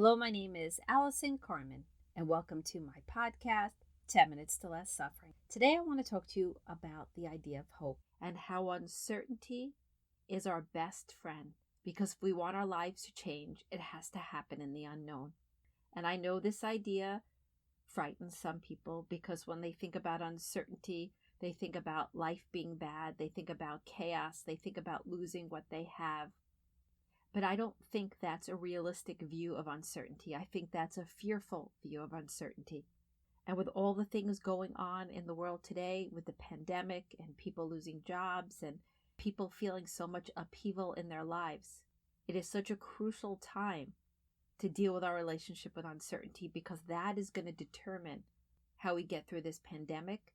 Hello, my name is Allison Carmen, and welcome to my podcast, 10 Minutes to Less Suffering. Today, I want to talk to you about the idea of hope and how uncertainty is our best friend. Because if we want our lives to change, it has to happen in the unknown. And I know this idea frightens some people because when they think about uncertainty, they think about life being bad, they think about chaos, they think about losing what they have. But I don't think that's a realistic view of uncertainty. I think that's a fearful view of uncertainty. And with all the things going on in the world today, with the pandemic and people losing jobs and people feeling so much upheaval in their lives, it is such a crucial time to deal with our relationship with uncertainty, because that is going to determine how we get through this pandemic.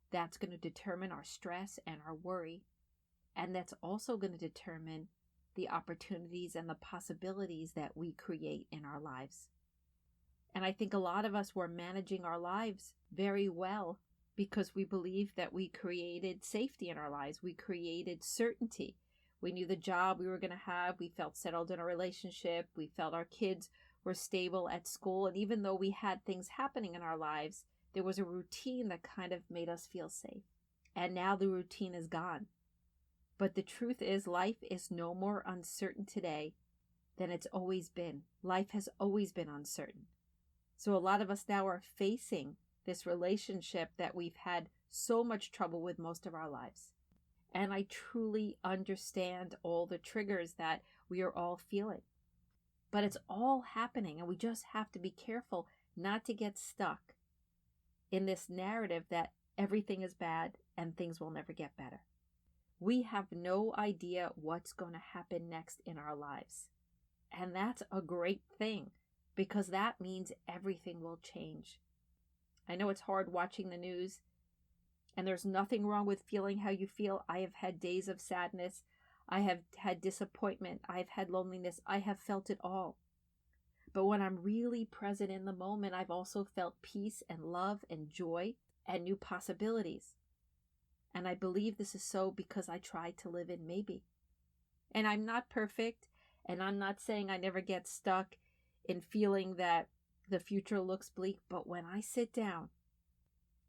That's going to determine our stress and our worry. And that's also going to determine the opportunities and the possibilities that we create in our lives. And I think a lot of us were managing our lives very well because we believed that we created safety in our lives. We created certainty. We knew the job we were going to have. We felt settled in a relationship. We felt our kids were stable at school. And even though we had things happening in our lives, there was a routine that kind of made us feel safe. And now the routine is gone. But the truth is, life is no more uncertain today than it's always been. Life has always been uncertain. So a lot of us now are facing this relationship that we've had so much trouble with most of our lives. And I truly understand all the triggers that we are all feeling. But it's all happening, and we just have to be careful not to get stuck in this narrative that everything is bad and things will never get better. We have no idea what's going to happen next in our lives. And that's a great thing, because that means everything will change. I know it's hard watching the news, and there's nothing wrong with feeling how you feel. I have had days of sadness. I have had disappointment. I've had loneliness. I have felt it all. But when I'm really present in the moment, I've also felt peace and love and joy and new possibilities. And I believe this is so because I try to live in maybe. And I'm not perfect, and I'm not saying I never get stuck in feeling that the future looks bleak. But when I sit down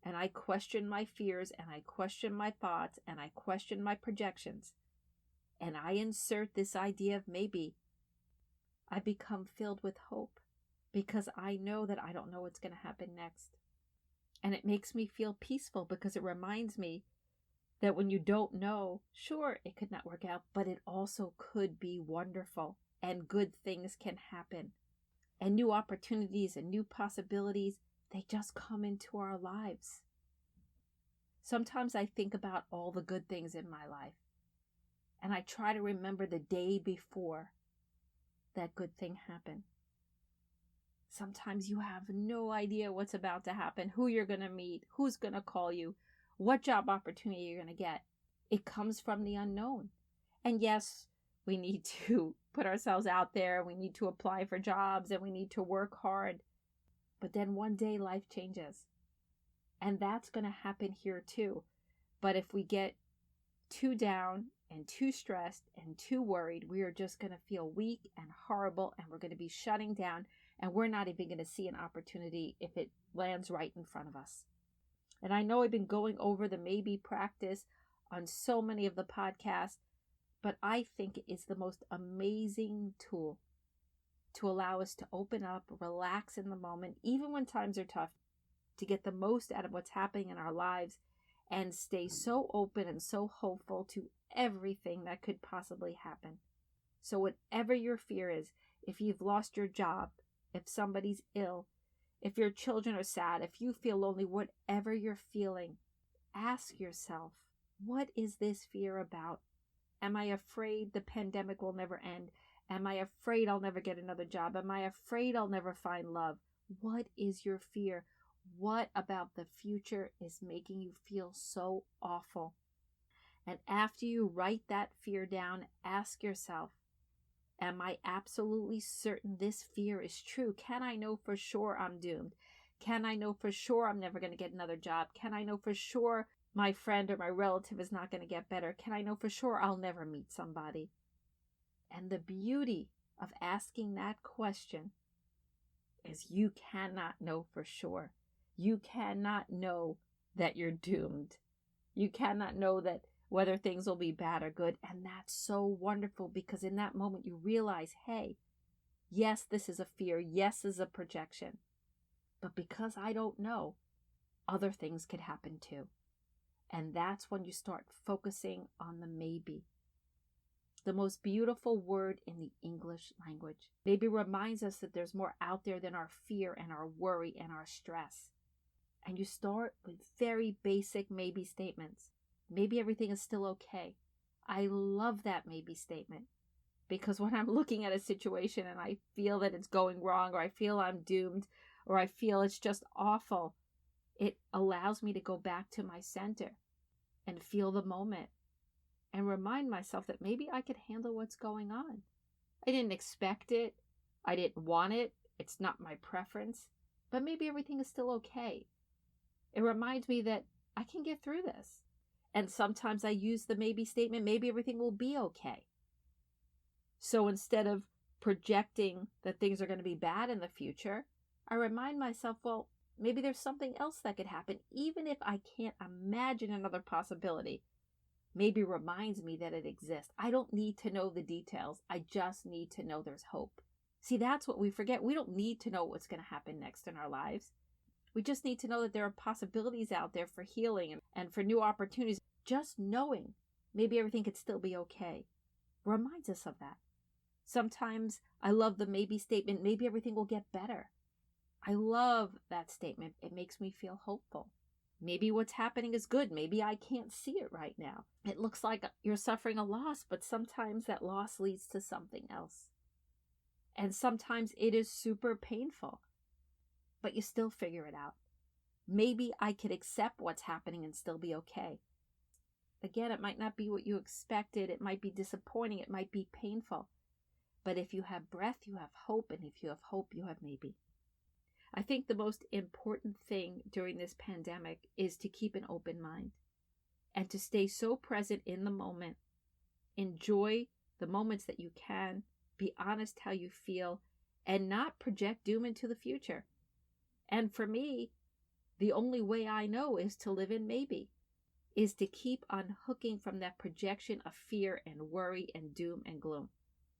and I question my fears and I question my thoughts and I question my projections and I insert this idea of maybe, I become filled with hope because I know that I don't know what's going to happen next. And it makes me feel peaceful because it reminds me that when you don't know, sure, it could not work out, but it also could be wonderful and good things can happen. And new opportunities and new possibilities, they just come into our lives. Sometimes I think about all the good things in my life, and I try to remember the day before that good thing happened. Sometimes you have no idea what's about to happen, who you're going to meet, who's going to call you, what job opportunity you're going to get. It comes from the unknown. And yes, we need to put ourselves out there. We need to apply for jobs and we need to work hard. But then one day life changes. And that's going to happen here too. But if we get too down and too stressed and too worried, we are just going to feel weak and horrible, and we're going to be shutting down, and we're not even going to see an opportunity if it lands right in front of us. And I know I've been going over the maybe practice on so many of the podcasts, but I think it is the most amazing tool to allow us to open up, relax in the moment, even when times are tough, to get the most out of what's happening in our lives and stay so open and so hopeful to everything that could possibly happen. So whatever your fear is, if you've lost your job, if somebody's ill, if your children are sad, if you feel lonely, whatever you're feeling, ask yourself, what is this fear about? Am I afraid the pandemic will never end? Am I afraid I'll never get another job? Am I afraid I'll never find love? What is your fear? What about the future is making you feel so awful? And after you write that fear down, ask yourself, am I absolutely certain this fear is true? Can I know for sure I'm doomed? Can I know for sure I'm never going to get another job? Can I know for sure my friend or my relative is not going to get better? Can I know for sure I'll never meet somebody? And the beauty of asking that question is you cannot know for sure. You cannot know that you're doomed. You cannot know that whether things will be bad or good. And that's so wonderful, because in that moment you realize, hey, yes, this is a fear. Yes, this is a projection. But because I don't know, other things could happen too. And that's when you start focusing on the maybe. The most beautiful word in the English language. Maybe reminds us that there's more out there than our fear and our worry and our stress. And you start with very basic maybe statements. Maybe everything is still okay. I love that maybe statement, because when I'm looking at a situation and I feel that it's going wrong, or I feel I'm doomed, or I feel it's just awful, it allows me to go back to my center and feel the moment and remind myself that maybe I could handle what's going on. I didn't expect it. I didn't want it. It's not my preference, but maybe everything is still okay. It reminds me that I can get through this. And sometimes I use the maybe statement, maybe everything will be okay. So instead of projecting that things are going to be bad in the future, I remind myself, well, maybe there's something else that could happen, even if I can't imagine another possibility. Maybe reminds me that it exists. I don't need to know the details. I just need to know there's hope. See, that's what we forget. We don't need to know what's going to happen next in our lives. We just need to know that there are possibilities out there for healing and for new opportunities. Just knowing maybe everything could still be okay reminds us of that. Sometimes I love the maybe statement, maybe everything will get better. I love that statement. It makes me feel hopeful. Maybe what's happening is good. Maybe I can't see it right now. It looks like you're suffering a loss, but sometimes that loss leads to something else. And sometimes it is super painful, but you still figure it out. Maybe I could accept what's happening and still be okay. Again, it might not be what you expected. It might be disappointing. It might be painful. But if you have breath, you have hope. And if you have hope, you have maybe. I think the most important thing during this pandemic is to keep an open mind and to stay so present in the moment. Enjoy the moments that you can. Be honest how you feel and not project doom into the future. And for me, the only way I know is to live in maybe, is to keep unhooking from that projection of fear and worry and doom and gloom.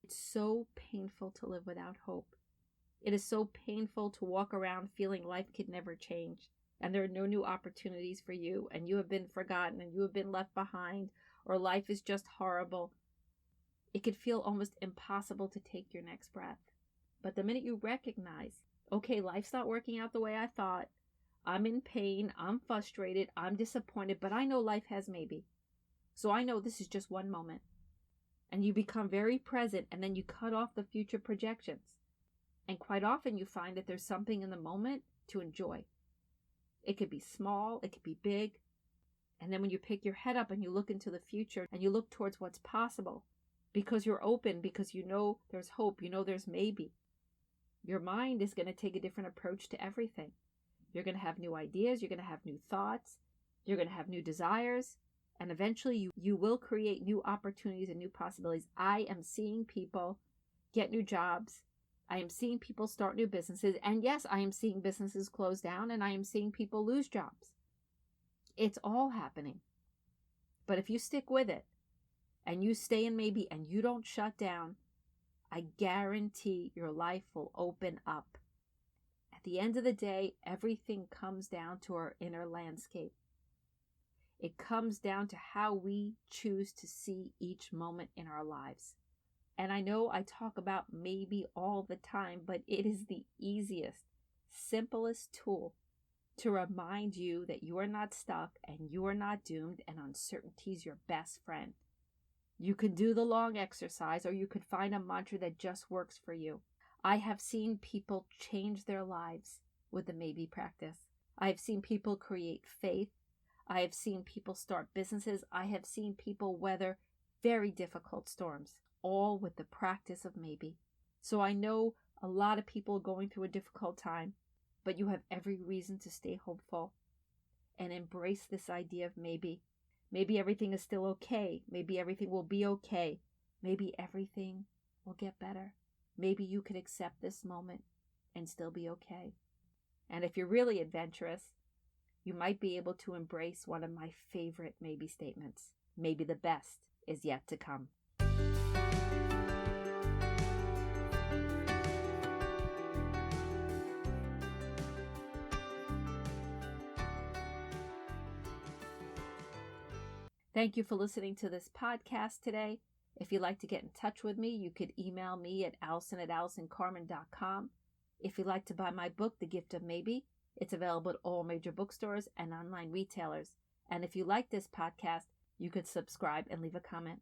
It's so painful to live without hope. It is so painful to walk around feeling life could never change and there are no new opportunities for you and you have been forgotten and you have been left behind, or life is just horrible. It could feel almost impossible to take your next breath. But the minute you recognize, okay, life's not working out the way I thought, I'm in pain, I'm frustrated, I'm disappointed, but I know life has maybe. So I know this is just one moment. And you become very present, and then you cut off the future projections. And quite often you find that there's something in the moment to enjoy. It could be small, it could be big. And then when you pick your head up and you look into the future and you look towards what's possible, because you're open, because you know there's hope, you know there's maybe, your mind is going to take a different approach to everything. You're going to have new ideas, you're going to have new thoughts, you're going to have new desires, and eventually you will create new opportunities and new possibilities. I am seeing people get new jobs. I am seeing people start new businesses. And yes, I am seeing businesses close down, and I am seeing people lose jobs. It's all happening. But if you stick with it and you stay in maybe and you don't shut down, I guarantee your life will open up. At the end of the day, everything comes down to our inner landscape. It comes down to how we choose to see each moment in our lives. And I know I talk about maybe all the time, but it is the easiest, simplest tool to remind you that you are not stuck and you are not doomed, and uncertainty is your best friend. You could do the long exercise, or you could find a mantra that just works for you. I have seen people change their lives with the maybe practice. I have seen people create faith. I have seen people start businesses. I have seen people weather very difficult storms, all with the practice of maybe. So I know a lot of people going through a difficult time, but you have every reason to stay hopeful and embrace this idea of maybe. Maybe everything is still okay. Maybe everything will be okay. Maybe everything will get better. Maybe you could accept this moment and still be okay. And if you're really adventurous, you might be able to embrace one of my favorite maybe statements. Maybe the best is yet to come. Thank you for listening to this podcast today. If you'd like to get in touch with me, you could email me at allison@allisoncarmen.com. If you'd like to buy my book, The Gift of Maybe, it's available at all major bookstores and online retailers. And if you like this podcast, you could subscribe and leave a comment.